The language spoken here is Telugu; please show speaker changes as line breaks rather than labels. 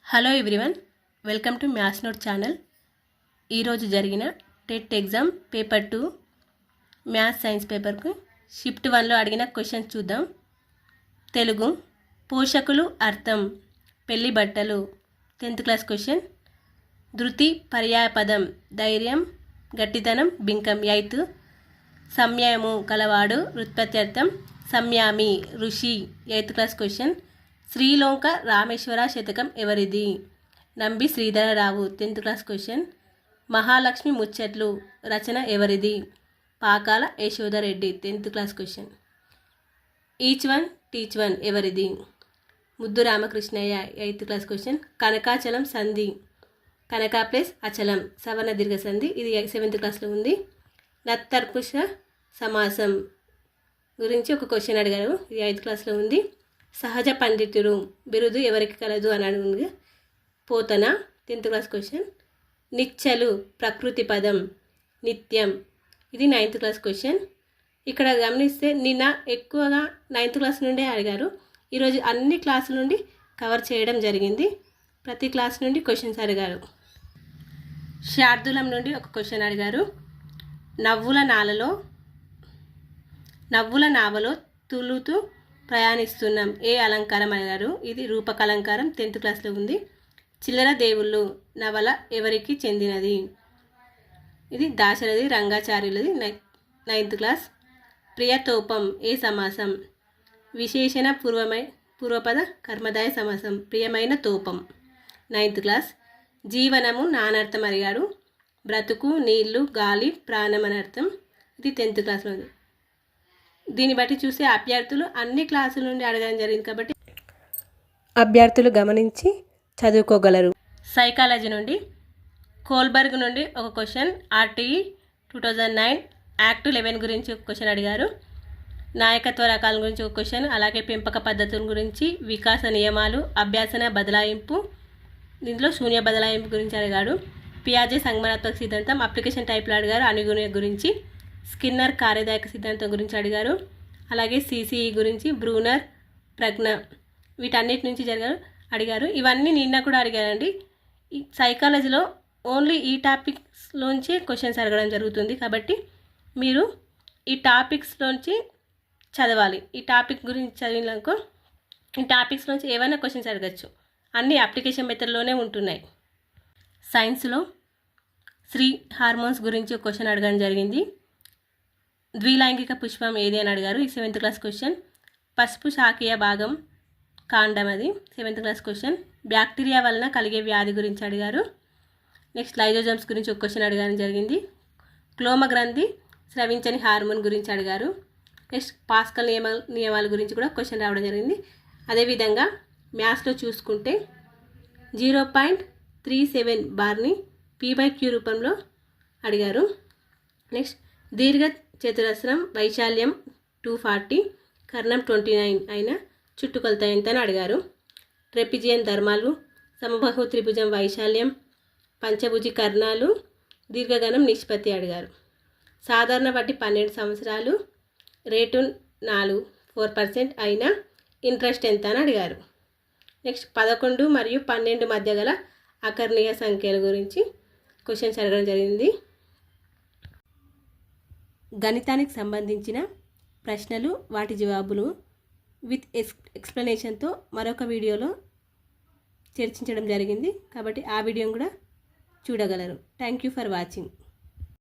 Hello everyone, welcome to maths note channel. ఈరోజు జరిగిన TET exam paper 2 maths science పేపర్కు షిఫ్ట్ 1లో అడిగిన క్వశ్చన్స్ చూద్దాం. తెలుగు పోషకులు అర్థం పెళ్లి బట్టలు 10th క్లాస్ క్వశ్చన్. ధృతి పర్యాయపదం ధైర్యం గట్టితనం బింకం 8th. సంయమము కలవాడు వృత్పత్త్యర్థం సంయామి ఋషి 8th క్లాస్ క్వశ్చన్. శ్రీలోంక రామేశ్వర శతకం ఎవరిది? Nambi Sridhararao 10th class question. మహాలక్ష్మి ముచ్చట్లు రచన ఎవరిది? Pakala Yashodareddy 10th class question. Each one teach one ఎవరిది? Muddu Ramakrishnaiah 8th class question. Kanakachalam సంధి కనకా ప్లస్ అచలం సవర్ణ దీర్ఘ సంధి, ఇది 7th క్లాస్లో ఉంది. నత్తర్పుష సమాసం గురించి ఒక క్వశ్చన్ అడిగారు, ఇది 5th క్లాస్లో ఉంది. సహజ పండితుడు బిరుదు ఎవరికి కలదు అని అడుగుంది, పోతన 10th క్లాస్ క్వశ్చన్. నిచ్చలు ప్రకృతి పదం నిత్యం, ఇది 9th క్లాస్ క్వశ్చన్. ఇక్కడ గమనిస్తే నిన్న ఎక్కువగా 9th క్లాస్ నుండే అడిగారు, ఈరోజు అన్ని క్లాసుల నుండి కవర్ చేయడం జరిగింది. ప్రతి క్లాస్ నుండి క్వశ్చన్స్ అడిగారు. శార్దులం నుండి ఒక క్వశ్చన్ అడిగారు. నవ్వుల నావలో తులుతూ ప్రయాణిస్తున్నాం ఏ అలంకారం అడిగారు, ఇది రూపకలంకారం 10th క్లాస్లో ఉంది. చిల్లర దేవుళ్ళు నవల ఎవరికి చెందినది? ఇది దాశరథి రంగాచార్యులది 9th క్లాస్. ప్రియతోపం ఏ సమాసం? విశేషణ పూర్వపద కర్మదాయ సమాసం ప్రియమైన తోపం 9th క్లాస్. జీవనము నానర్థం అడిగారు, బ్రతుకు నీళ్లు గాలి ప్రాణం అని అర్థం, ఇది 10th క్లాస్లో ఉంది. దీన్ని బట్టి చూస్తే అభ్యర్థులు అన్ని క్లాసుల నుండి అడగడం జరిగింది కాబట్టి అభ్యర్థులు గమనించి చదువుకోగలరు. సైకాలజీ నుండి కోల్బర్గ్ నుండి ఒక క్వశ్చన్. ఆర్టీఈ 2009 యాక్ట్ 11 గురించి ఒక క్వశ్చన్ అడిగారు. నాయకత్వ రకాల గురించి ఒక క్వశ్చన్, అలాగే పెంపక పద్ధతుల గురించి, వికాస నియమాలు, అభ్యాసన బదలాయింపు, దీంట్లో శూన్య బదలాయింపు గురించి అడిగాడు. పియాజే సంగమనాత్మక సిద్ధాంతం అప్లికేషన్ టైప్లో అడిగారు. అనుగుణ గురించి, స్కిన్నర్ కార్యదాయక సిద్ధాంతం గురించి అడిగారు. అలాగే సిసిఈ గురించి, బ్రూనర్ ప్రజ్ఞ, వీటన్నిటి నుంచి అడిగారు. ఇవన్నీ నిన్న కూడా అడిగారండి. ఈ సైకాలజీలో ఓన్లీ ఈ టాపిక్స్లోంచి క్వశ్చన్స్ అడగడం జరుగుతుంది కాబట్టి మీరు ఈ టాపిక్స్లోంచి చదవాలి. ఈ టాపిక్ గురించి చదివినాకో ఈ టాపిక్స్లోంచి ఏమైనా క్వశ్చన్స్ అడగచ్చు, అన్నీ అప్లికేషన్ మెథడ్లోనే ఉంటున్నాయి. సైన్స్లో స్త్రీ హార్మోన్స్ గురించి ఒక క్వశ్చన్ అడగడం జరిగింది. ద్విలైంగిక పుష్పం ఏది అని అడిగారు, ఈ 7th క్లాస్ క్వశ్చన్. పసుపు శాఖీయ భాగం కాండం, అది 7th క్లాస్ క్వశ్చన్. బ్యాక్టీరియా వలన కలిగే వ్యాధి గురించి అడిగారు. నెక్స్ట్ లైజోజమ్స్ గురించి ఒక క్వశ్చన్ అడగడం జరిగింది. క్లోమ గ్రంథి స్రవించని హార్మోన్ గురించి అడిగారు. నెక్స్ట్ పాస్కల్ నియమాల గురించి కూడా క్వశ్చన్ రావడం జరిగింది. అదేవిధంగా మ్యాథ్స్లో చూసుకుంటే 0.37 బార్ని P/Q రూపంలో అడిగారు. నెక్స్ట్ దీర్ఘ చతురస్రం వైశాల్యం 240 కర్ణం 29 అయిన చుట్టుకొలత ఎంత అని అడిగారు. ట్రెపిజియన్ ధర్మాలు సమబాహు త్రిభుజం వైశాల్యం, పంచభుజి కర్ణాలు, దీర్ఘగణం నిష్పత్తి అడిగారు. సాధారణ వడ్డీ 12 సంవత్సరాలు, రేటు 4% అయిన ఇంట్రెస్ట్ ఎంత అని అడిగారు. నెక్స్ట్ 11 మరియు 12 మధ్య గల అకర్ణీయ సంఖ్యల గురించి క్వశ్చన్స్ అడగడం జరిగింది. గణితానికి సంబంధించిన ప్రశ్నలు, వాటి జవాబులు విత్ ఎక్స్ప్లెనేషన్తో మరొక వీడియోలో చర్చించడం జరిగింది కాబట్టి ఆ వీడియోని కూడా చూడగలరు. Thank you for watching.